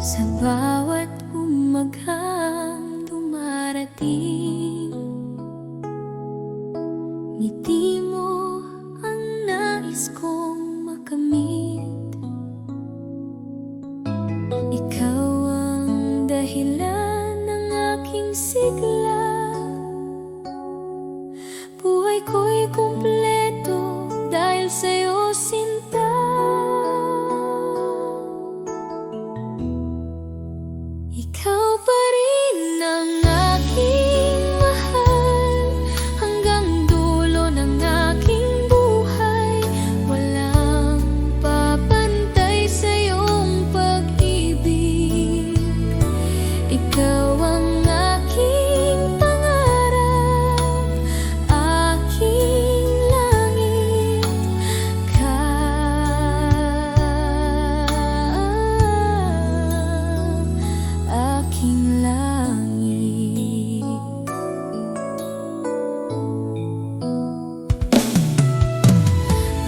Sa bawat umaghang dumarating, ngiti mo ang nais kong makamit. Ikaw ang dahilan ng aking sigla. Buhay ko'y kumpleto dahil sa'yo, sinta. Ikaw pa rin ang aking mahal, hanggang dulo ng aking buhay. Walang papantay sa iyong pag-ibig. Ikaw ang aking pangarap, aking langit. Aking langit.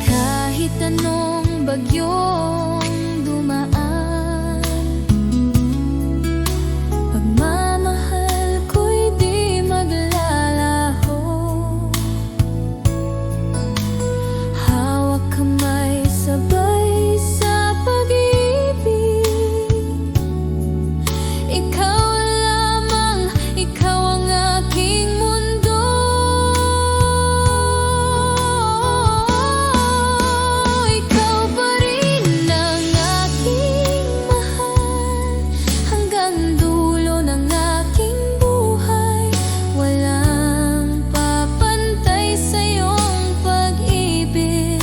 Kahit anong bagyong dumaan, pagmamahal ko'y di maglalaho. Hawak kamay sabay sa pag-ibig. Ikaw lamang, ikaw ang aking mundo. Ikaw pa rin ang aking mahal, hanggang dulo ng aking buhay. Walang papantay sa iyong pag-ibig.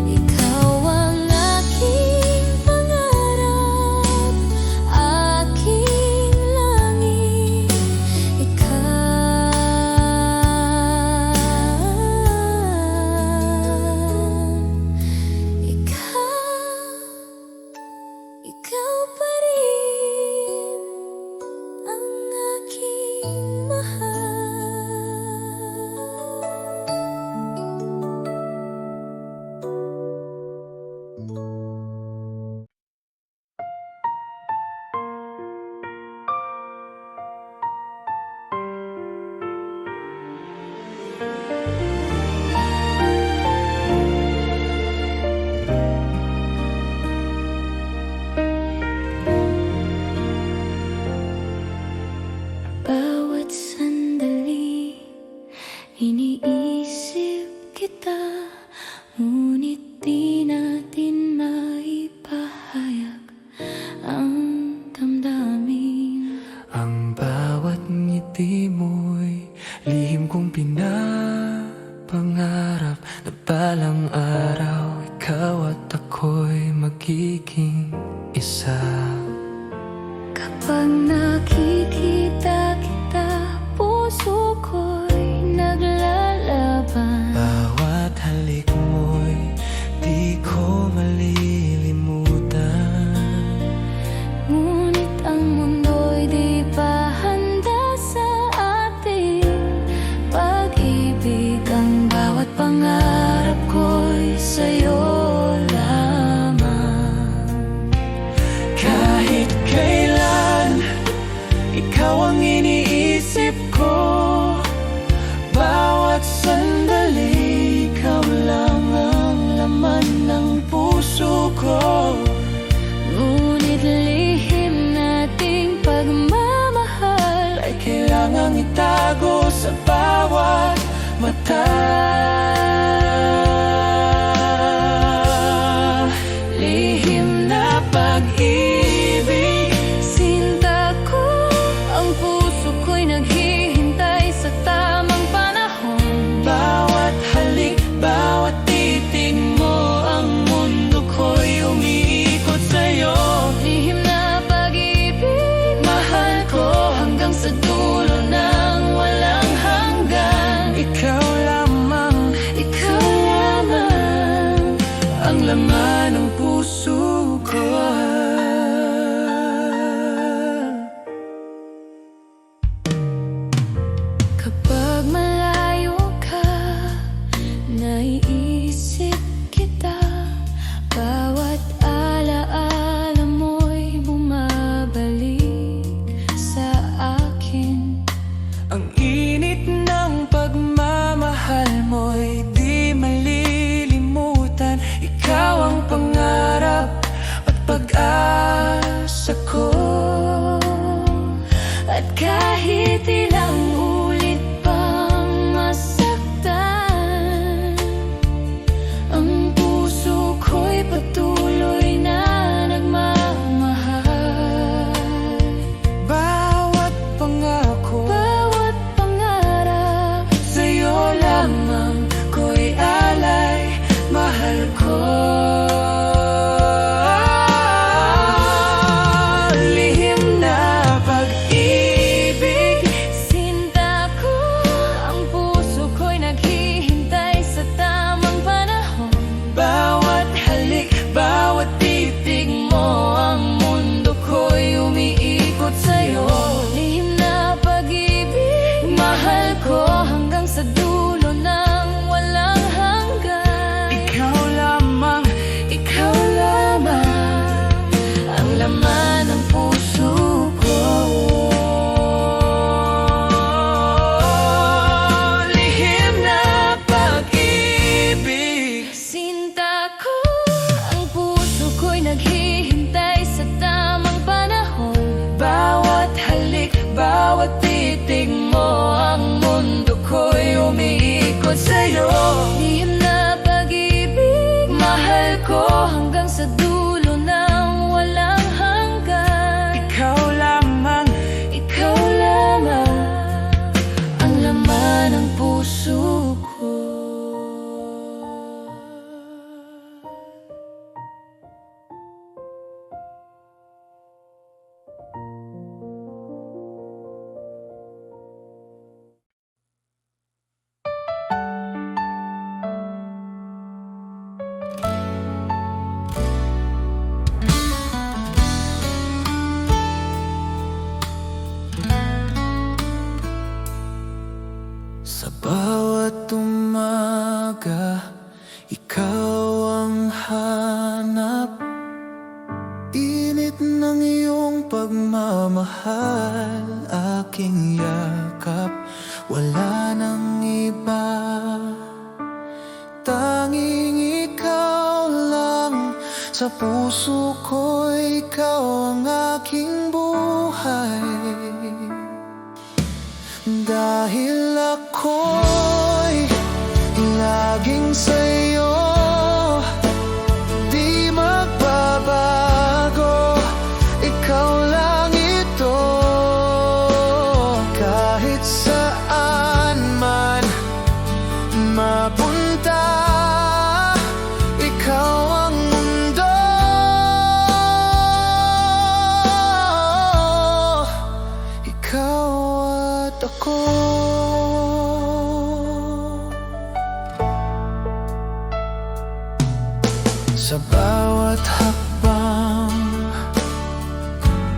Ikaw ang aking pangarap, aking langit. Ikaw pa rin ang aking mahal. Bawat sandali, iniisip kita, ngunit di natin maipahayag ang damdamin. Ang bawat ngiti mo'y lihim kong pinapangarap, na balang araw ikaw at ako'y magiging isa. Kapag nakikita kita, puso ko'y naglalaban. Bawat halik mo'y di ko malilimutan. Ngunit ang mundo'y di pa handa sa ating pag-ibig. Ang bawat pangarap ko'y sa'yo lamang. Kahit kailan, ikaw ang iniisip ko. Bawat sandali, ikaw lang ang laman ng puso ko. Ngunit lihim nating pagmamahal Ay kailangang itago sa bawat mata. lihim na pag-ibig. Sinta ko, ang puso ko'y naghihintay sa tamang panahon. Bawat halik, bawat titig mo, ang mundo ko'y umiikot sa'yo. Lihim na pag-ibig, mahal ko hanggang sa dulo ng walang hanggan. Ikaw lamang, Ikaw Kahit ilang ulit pang masaktan, ang puso ko'y patuloy na nagmamahal. Bawat pangako, Bawat pangarap, sa'yo lamang ko'y alay, mahal ko. Lihim na pag-ibig, sinta ko, ang puso ko'y naghihintay sa tamang panahon. bawat halik, bawat titig mo, ang mundo ko'y umiikot sa'yo. Lihim na pag-ibig, mahal ko hanggang sa dulo ng walang hanggan. Ikaw lamang, Ikaw lamang ang laman ng puso ko. lihim na pag-ibig, Sinta ko, ang puso ko'y naghihintay sa tamang panahon. bawat halik, bawat titig mo, ang mundo ko'y umiikot sa'yo. Lihim na pag-ibig, mahal ko hanggang sa dulo ng walang hanggan. Ikaw lamang, Ikaw lamang ang laman ng puso ko. sa bawat umaga, ikaw ang hanap. Init ng iyong pagmamahal, aking yakap, wala nang iba. Tanging ikaw lang, sa puso ko ikaw ang aking buhay. Dahil ako'y laging sa'yo, di magbabago, ikaw lang ito. Kahit saan man mapunta, ikaw ang mundo. Ikaw at ako. Sa bawat hakbang,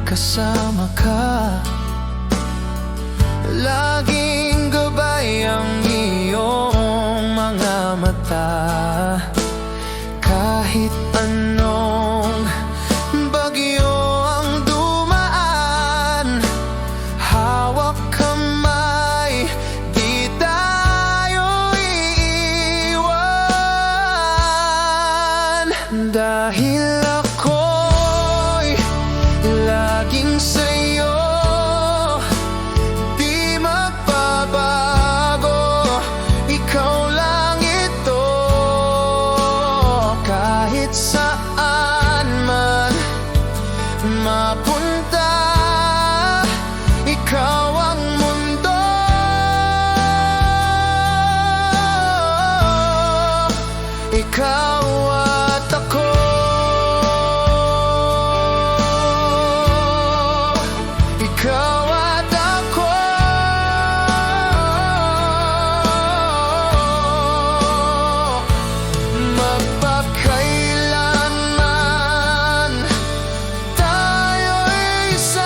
kasama ka. Laging gabay ang iyong mga mata. Kahit anong bagyo ang dumaan, hawak kamay, di tayo iiwan. Dahil ako'y laging sa'yo, di magbabago, ikaw lang ito. Kahit saan man mapunta, ikaw ang mundo. Ikaw at ako. Ikaw at ako. Magpakailanman tayo'y isa.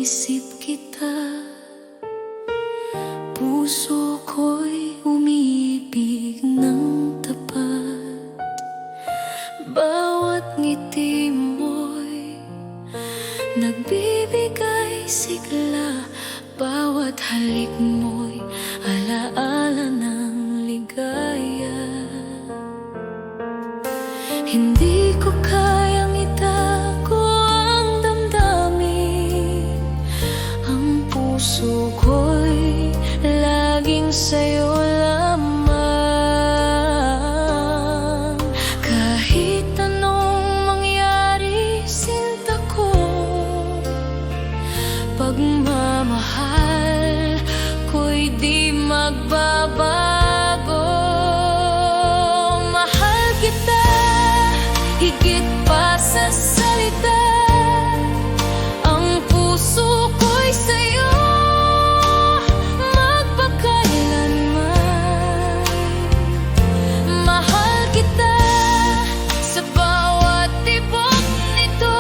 isip kita, puso ko'y umiibig ng tapat. Bawat ngiti mo'y nagbibigay sigla, bawat halik mo'y alaala ng ligaya. Hindi ko kayang itago ang damdamin, ang puso ko'y laging sa'yo lamang. Kahit anong mangyari, sinta ko, pagmamahal ko'y di magbabago. Mahal kita higit pa sa salita, ang puso ko'y sa'yo magpakailanman. Mahal kita sa bawat tibok nito,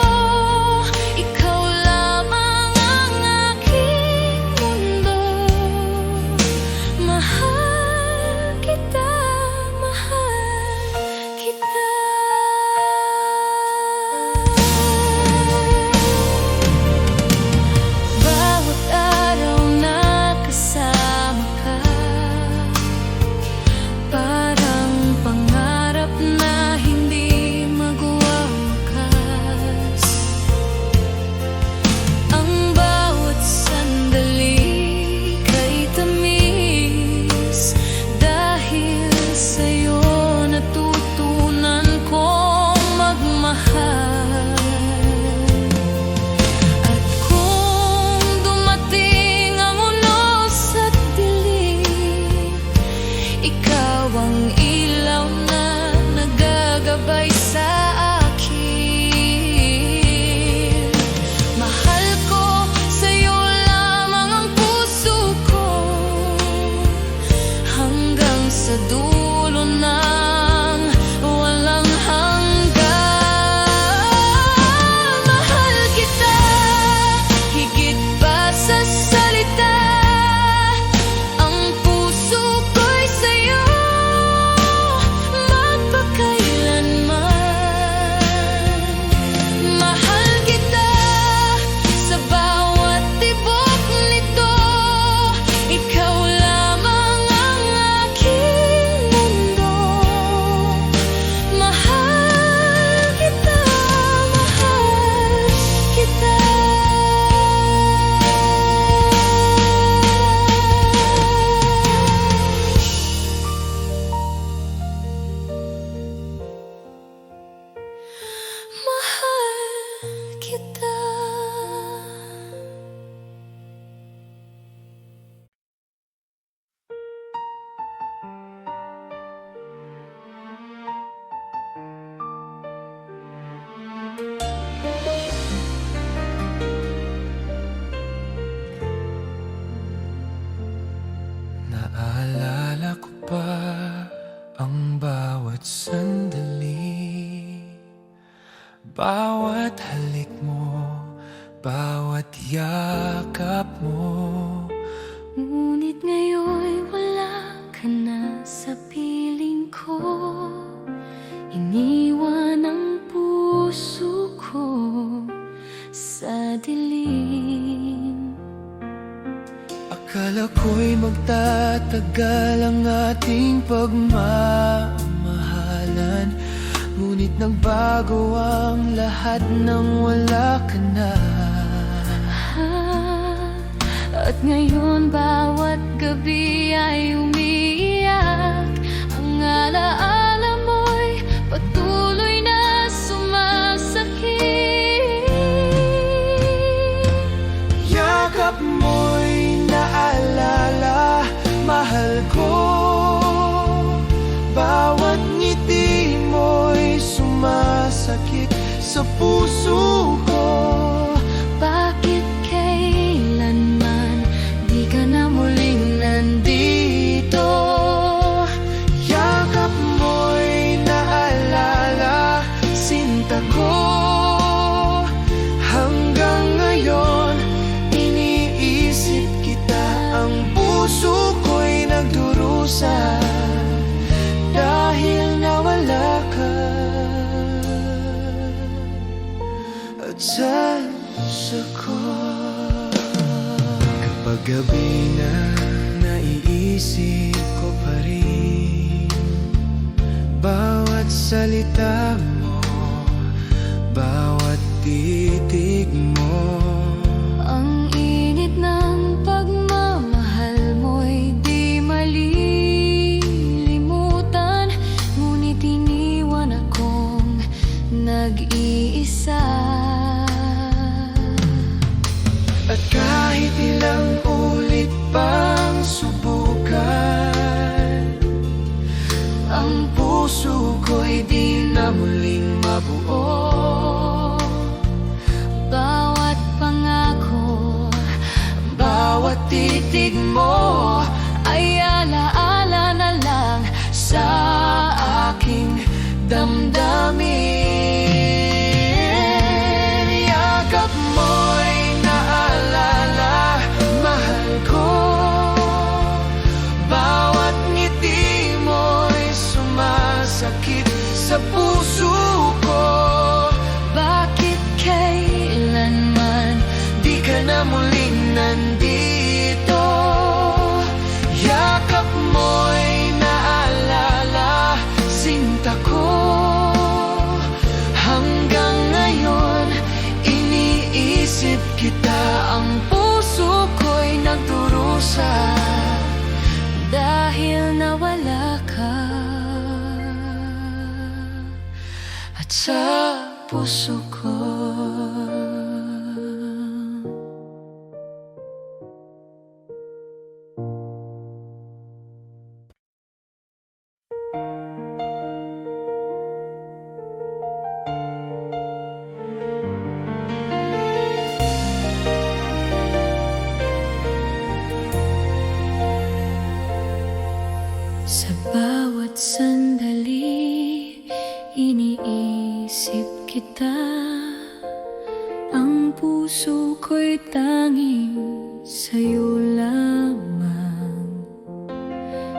ikaw lamang ang aking mundo. Mahal kita, mahal kita. Bawat araw na kasama ka, parang pangarap na hindi magwawakas. Ang bawat sandali kay tamis, dahil sa'yo natutunan kong magmahal. At kung dumating ang unos at dilim, ikaw ang ilaw na nagagabay sa akin. Mahal ko, sa'yo lamang ang puso ko, hanggang sa dulo ng walang hanggan. Mahal kita higit pa sa salita, ang puso ko'y sa'yo magpakailanman. Mahal kita sa bawat tibok nito, ikaw lamang ang aking mundo. Mahal kita, mahal kita. Mahal kita. Naalala ko pa ang bawat sandali, bawat halik mo, bawat yakap mo. Ngunit ngayon'y wala ka na sa piling ko, iniwan ang puso ko sa dilim. Akala ko'y magtatagal ang ating pagmamahalan, ngunit nagbago ang lahat nang wala ka na. At ngayon bawat gabi ay umiiyak, ang alaala mo'y patuloy na sumasakit. Yakap mo'y naalala, mahal ko, bawat ngiti mo'y sumasakit sa puso ko. Bakit kailanman di ka na muling nandito? Yakap mo'y naalala, sinta ko, hanggang ngayon gabi na naiisip ko pa rin bawat salita mo, bawat titig mo. Ang init ng pagmamahal mo'y di malilimutan, ngunit iniwan akong nag-iisa. At kahit ilang ulit pang subukan, ang puso ko'y di na muling mabuo. Bawat pangako, Bawat titig mo ay alaala na lang sa aking damdamin. Yakap mo'y naalala, mahal ko. Bawat ngiti mo'y sumasakit sa puso ko. bakit kailanman Di ka na muling nandito. Yakap mo'y naalala, sinta ko. Hanggang ngayon, iniisip kita. Ang puso ko'y nagdurusa dahil nawala ka. at sa puso ko. Sa bawat sandali, iniisip kita. Ang puso ko'y tanging sa'yo lamang.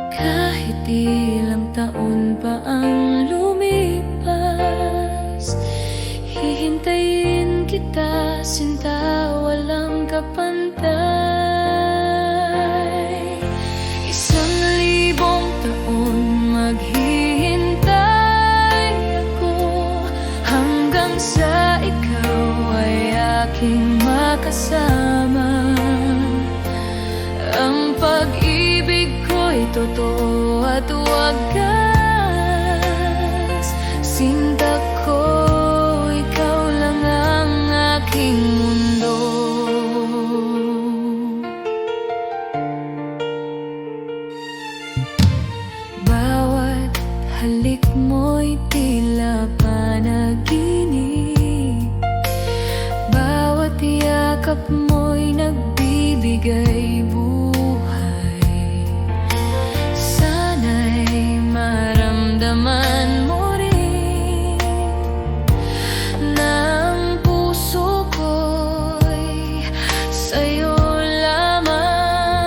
Kahit ilang taon pa ang lumipas, hihintayin kita, sinta, walang kapantay. 1,000 taon maghihintay ako, hanggang sa ikaw ay aking makasama. Ang pag-ibig ko'y totoo at wagas. Sinta ko, ikaw lang ang aking mundo. Bawat halik mo'y tila panaginip, bawat yakap mo'y nagbibigay buhay. Sana'y maramdaman mo rin na ang puso ko'y sa'yo lamang.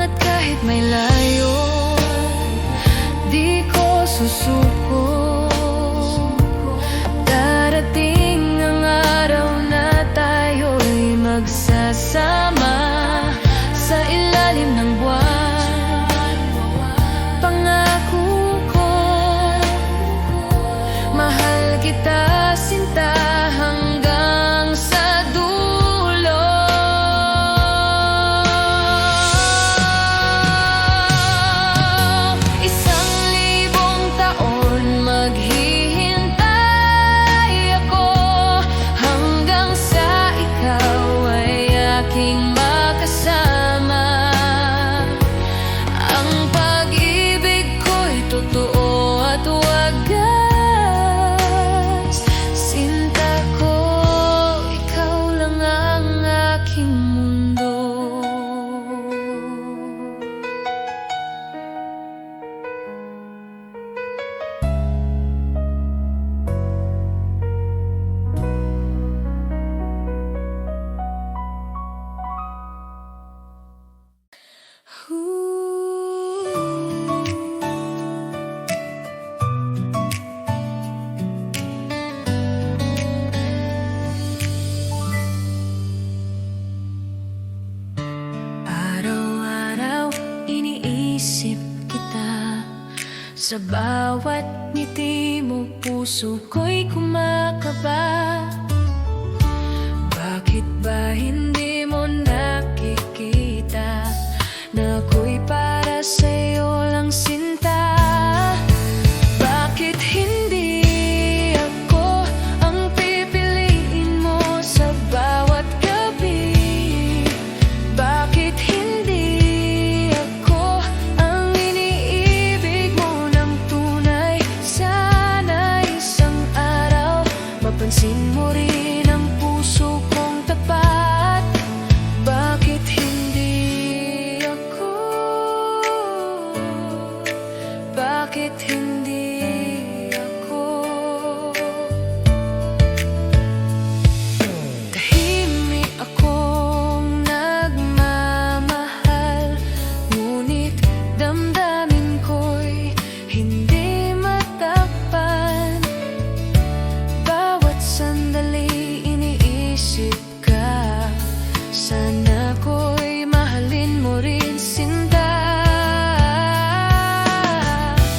At kahit may layo, di ko susuko. Darating ang araw na tayo'y magsasama sa ilalim ng buwan. Pangako ko, mahal kita, sinta, hanggang sa dulo. 1,000 taon maghihintay ako, hanggang sa ikaw ay aking makasama. iniisip kita. Sa bawat ngiti mo, puso ko'y kumakaba. Bakit ba hindi mo nakikita na ako'y para sa'yo lang sinta? Bakit hindi ako ang pipiliin mo sa bawat gabi? Bakit hindi ako ang iniibig mo ng tunay? Sana isang araw mapansin mo rin ang puso kong tapat. Bakit hindi ako? Bakit hindi ako? Tahimik akong nagmamahal, ngunit damdamin ko'y hindi matakpan. Bawat sandali iniisip ka, sana ko'y mahalin mo rin sinta.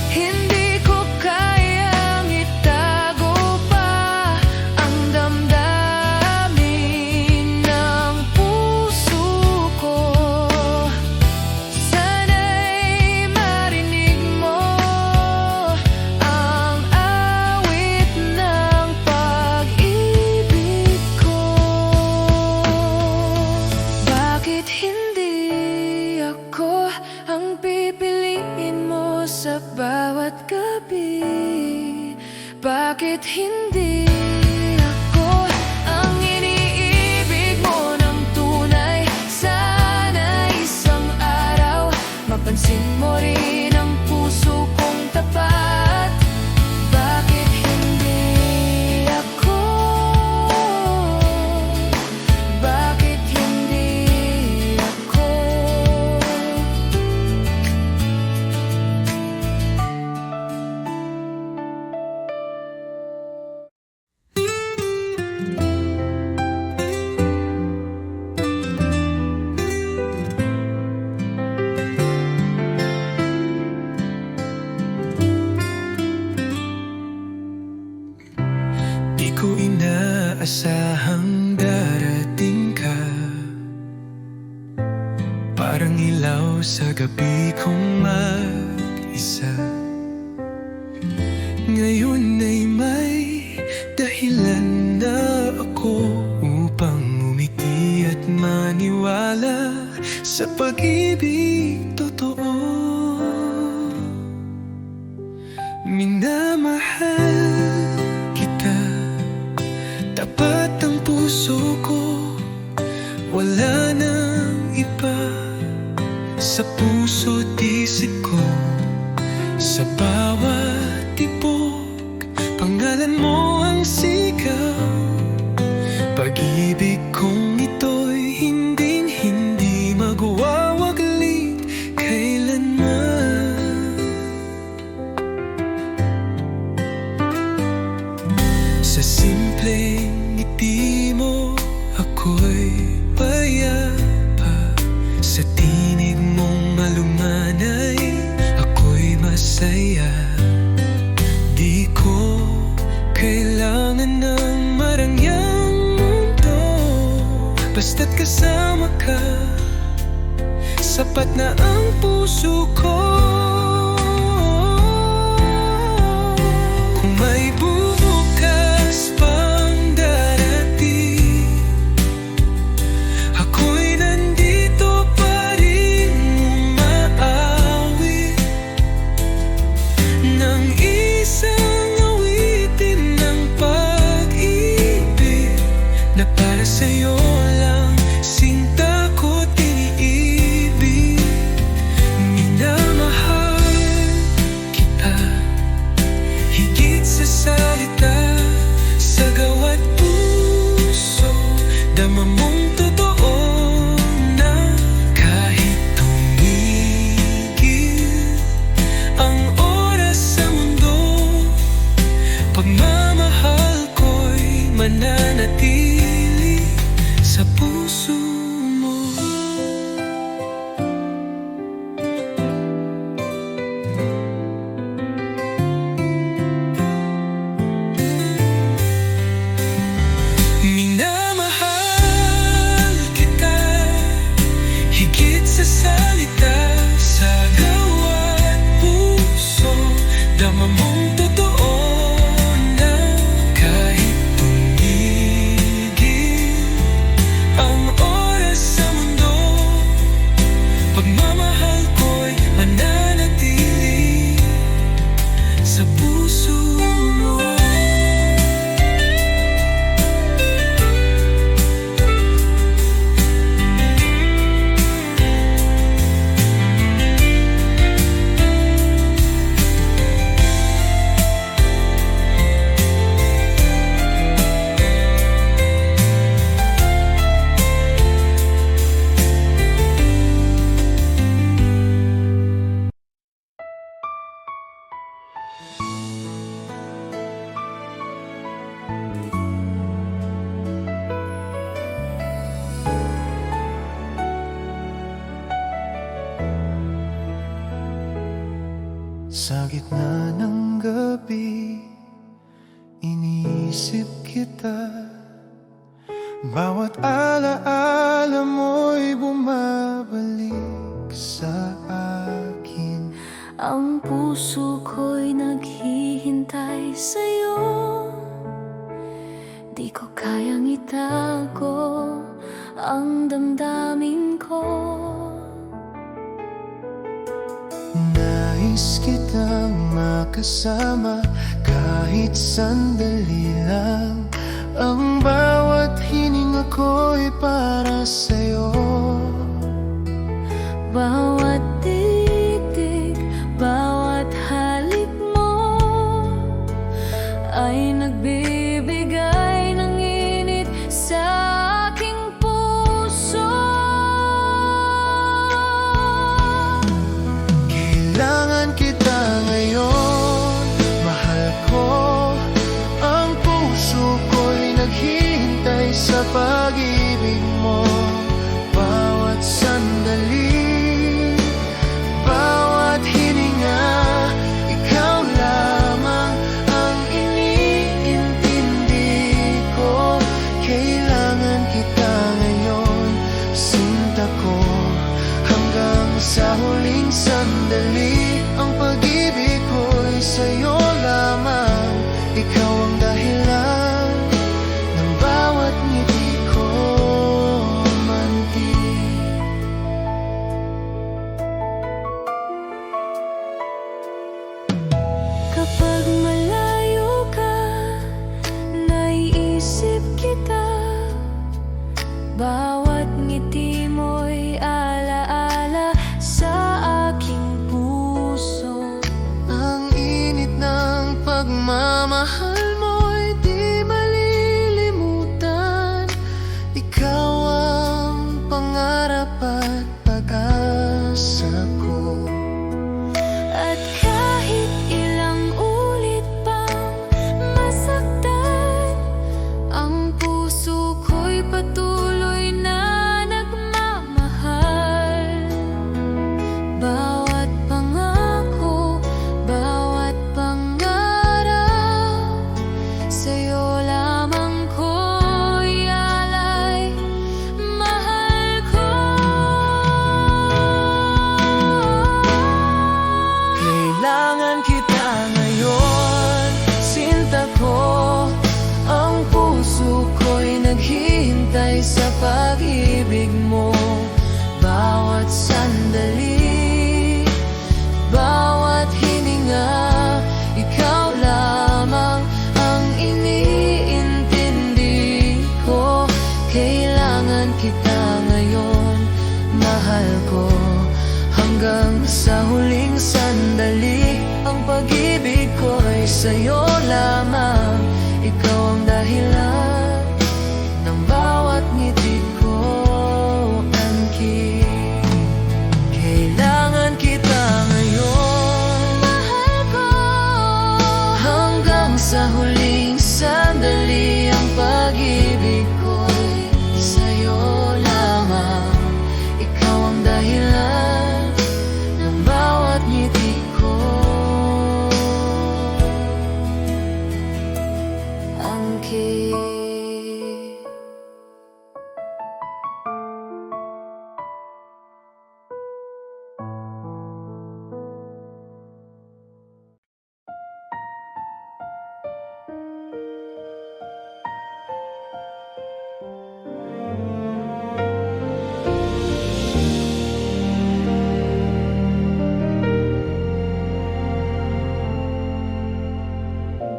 Hindi ko kayang itago pa ang damdamin ng puso ko. Sana'y marinig mo ang awit ng pag-ibig ko. Bakit hindi ako ang pipiliin mo sa bawat gabi? Bakit hindi ako ang iniibig mo ng tunay? Sana isang araw mapansin mo rin ang puso kong tapat. Bakit hindi ako? Bakit hindi ako? Di ko inaasahang darating ka, parang ilaw sa gabi kong mag-isa. Ngayon ay may dahilan na ako upang umiti at maniwala sa pag-ibig totoo. Minamahal kita, tapat ang puso ko, wala nang iba. Sa puso't isip ko, sa bawat tibok, pangalan mo ang sigaw. Pag-ibig kong ito'y hindi magwawaglit kailanman. Sa simpleng ngiti mo, ako'y payapa. Sa tinig mong malumanay, ako'y masaya. Di ko kailangan ng marangyang mundo, basta't kasama ka, sapat na ang puso ko. Kung may bubukas pang darating, ako'y nandito pa rin umaawit ng isang awitin ng pag-ibig na para sa'yo lang sinta ko't iniibig. Minamahal kita higit sa Sa gitna ng gabi, iniisip kita. Bawat alaala mo'y bumabalik sa akin. Ang puso ko'y naghihintay sa'yo. Di ko kayang itago ang damdamin ko. Nais kitang makasama kahit sandali lang. Ang bawat hininga ko'y para sa'yo. Bawat titig, bawat halik mo ay nagbibigay ng init sa aking puso. Kailangan kita ngayon, mahal ko. Ang puso ko'y naghihintay sa pag-ibig mo. Bawat sandali, bawat hininga, ikaw lamang ang iniintindi ko. Kailangan kita ngayon, sinta ko, hanggang sa huling sandali. Ang pag-ibig ko'y sa'yo lamang, ikaw ang dahilan ng bawat ngiti ko, mantig. Kapag malayo ka, naiisip kita. Bawat ngiti mo'y alaala sa aking puso. Ang init ng pagmamahal mo'y di malilimutan. Ikaw ang pangarap at pag-asa ko. At kahit ilang ulit pang masaktan, ang puso ko'y patuloy na nagmamahal. Bawat pangako, bawat pangarap, sa'yo lamang ko'y alay, mahal ko. Kailangan kita ngayon, sinta ko. Ang puso ko'y naghihintay sa pag-ibig mo. Bawat sandali, bawat hininga, ikaw lamang ang iniintindi ko. Kailangan kita ngayon, mahal ko, hanggang sa huling sandali. Ang pag-ibig ko'y sa'yo lamang, ikaw ang dahilan ng bawat ngiti ko, angkin. Kailangan kita ngayon, Mahal ko, hanggang sa huling sandali. Ang pag-ibig ko'y sa'yo lamang, ikaw ang dahilan ng bawat ngiti ko, angkin.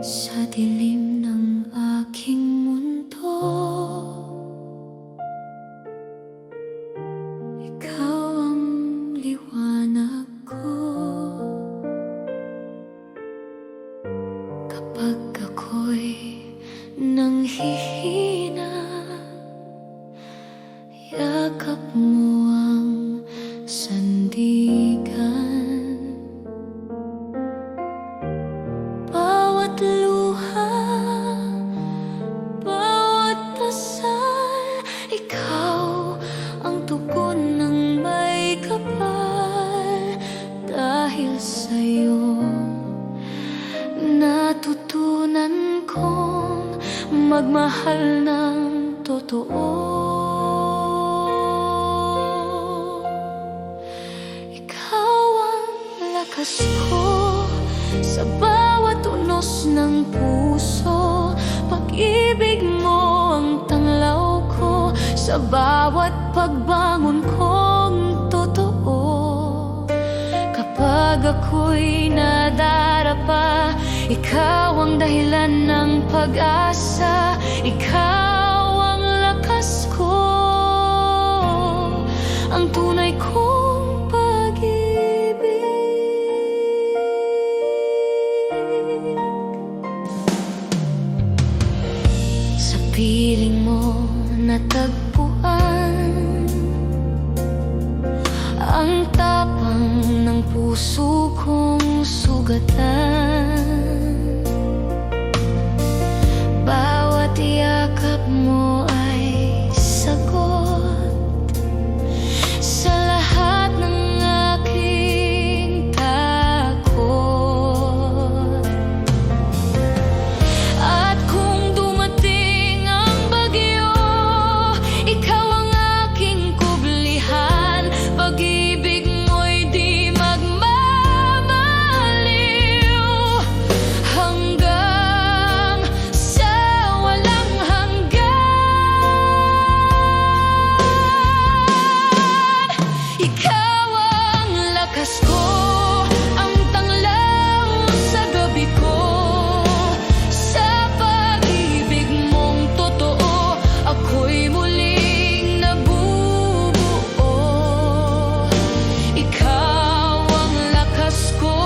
sa dilim ng aking mundo, ikaw ang liwanag ko. Kapag ako'y nanghihina, yakap mo ang sandigan. Bawat luha, bawat dasal, ikaw ang tugon ng mahal ng totoo. Ikaw ang lakas ko sa bawat unos ng puso. Pag-ibig mo ang tanglaw ko sa bawat pagbangon kong totoo. Kapag ako'y nadarapa, ikaw ang dahilan ng pag-asa. Ikaw ang lakas ko, ang tunay kong pag-ibig. Sa piling mo natagpuan ang tapang ng puso kong sugatan. Bawat yakap mo ay sagot sa lahat ng aking takot. At kung dumating ang bagyo, ikaw ang aking kublihan. Pag-ibig mo'y di magmamaliw hanggang sa walang hanggan. Ikaw ang lakas ko, ang tanglaw sa gabi ko. Sa pag-ibig mong totoo, ako'y muling nabubuo. Ikaw ang lakas ko,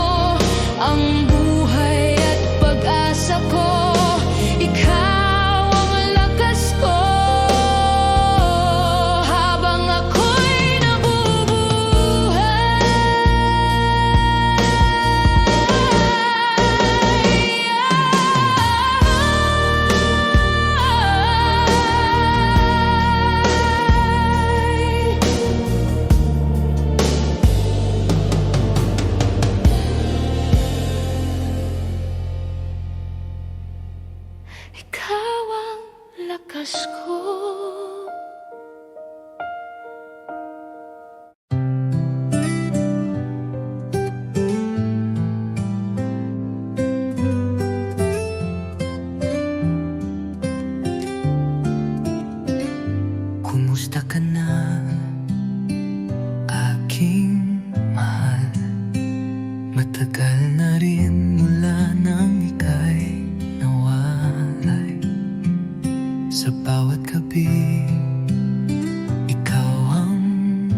ang buhay at pag-asa ko. Ikaw ang lakas ko habang ako'y nabubuhay. Ikaw ang lakas ko. Kumusta ka na, aking mahal? Matagal na rin mula nang ika'y nawalay. Sa bawat gabi, ikaw ang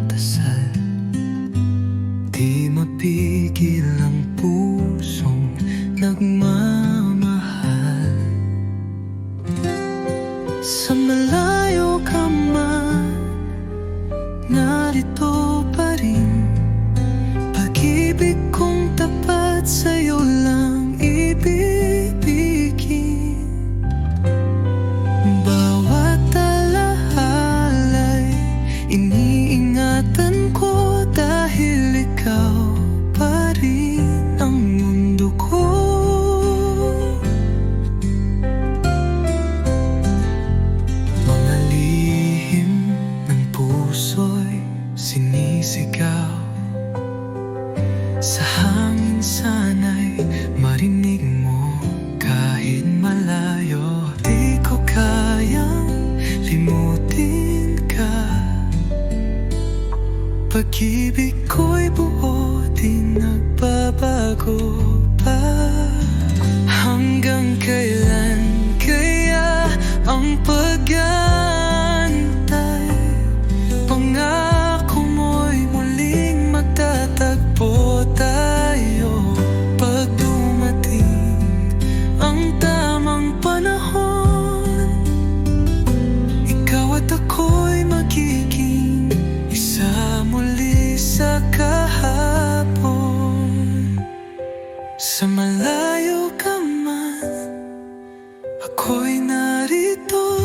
dasal. Di mapigil ang pusong nagmamahal. Sa malayo ka man, narito pa rin. Pag-ibig kong tapat sa'yo lang ibibigin. Bawat alahala'y iniingatan ko dahil ikaw pa rin ang mundo ko. Mga lihim ng puso'y sinisigaw. Sa hangin sana'y marinig mo kahit malayo. Di ko kayang limutin ka. Pag-ibig ko'y buo, di nagbabago pa. Hanggang kailan kaya ang pag-aantay? Pangako mo'y muling magtatagpo tayo. Pag dumating ang tamang panahon, ikaw at ako'y magiging isa muli sa kahapon. Sa malayo ka man, ako'y narito.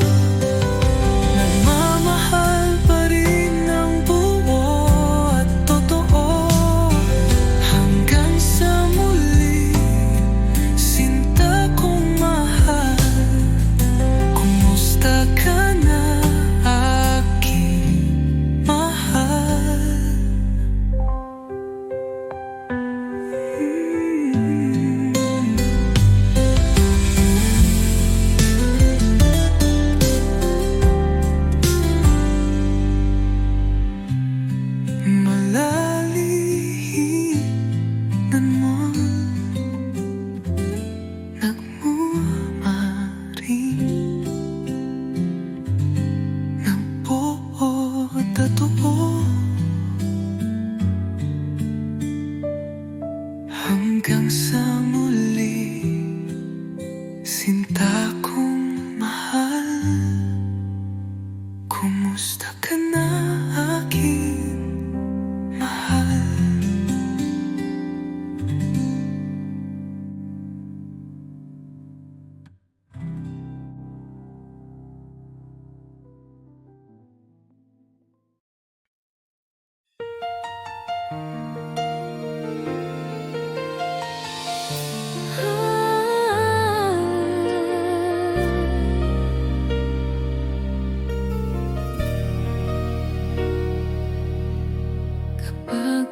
Kapag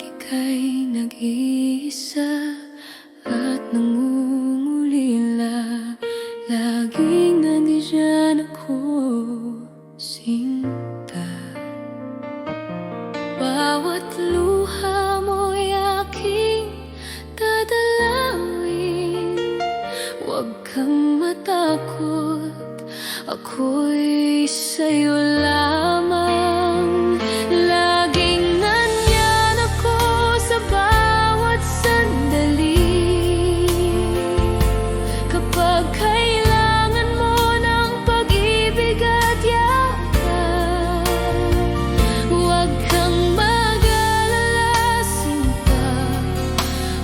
ika'y nag-iisa at nangungulila, laging nandiyan ako, sinta. Bawat luha mo'y aking dadalawin. Huwag kang matakot, ako'y sa'yo lamang. Laging nandyan ako sa bawat sandali. Kapag kailangan mo ng pag-ibig at yakap, huwag kang mag-alala, sinta.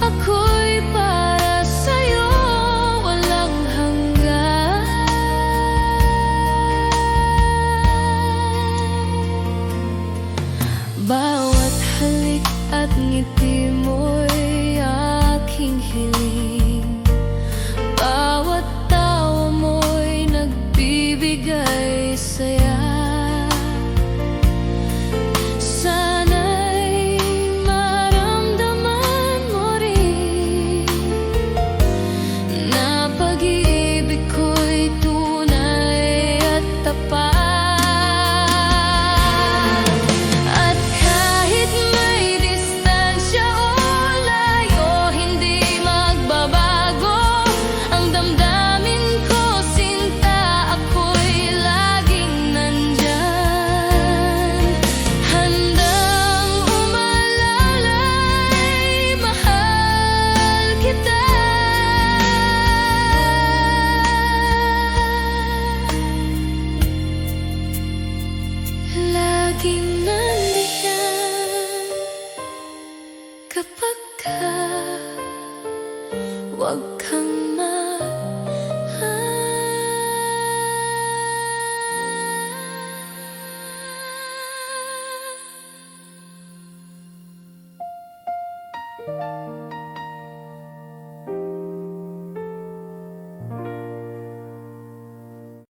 Ako'y para sa'yo, walang hanggan. Bawat halik at ngiti mo'y aking hiling. Bawat tawa mo'y nagbibigay saya. Sana'y maramdaman mo rin na pag-ibig ko'y tunay at tapat. At kahit may distansya o layo, hindi magbabago ang damdamin ko, sinta. Ako'y laging nandyan, handang umalalay, mahal kita. Laging nandiyan kapag huwag kang ma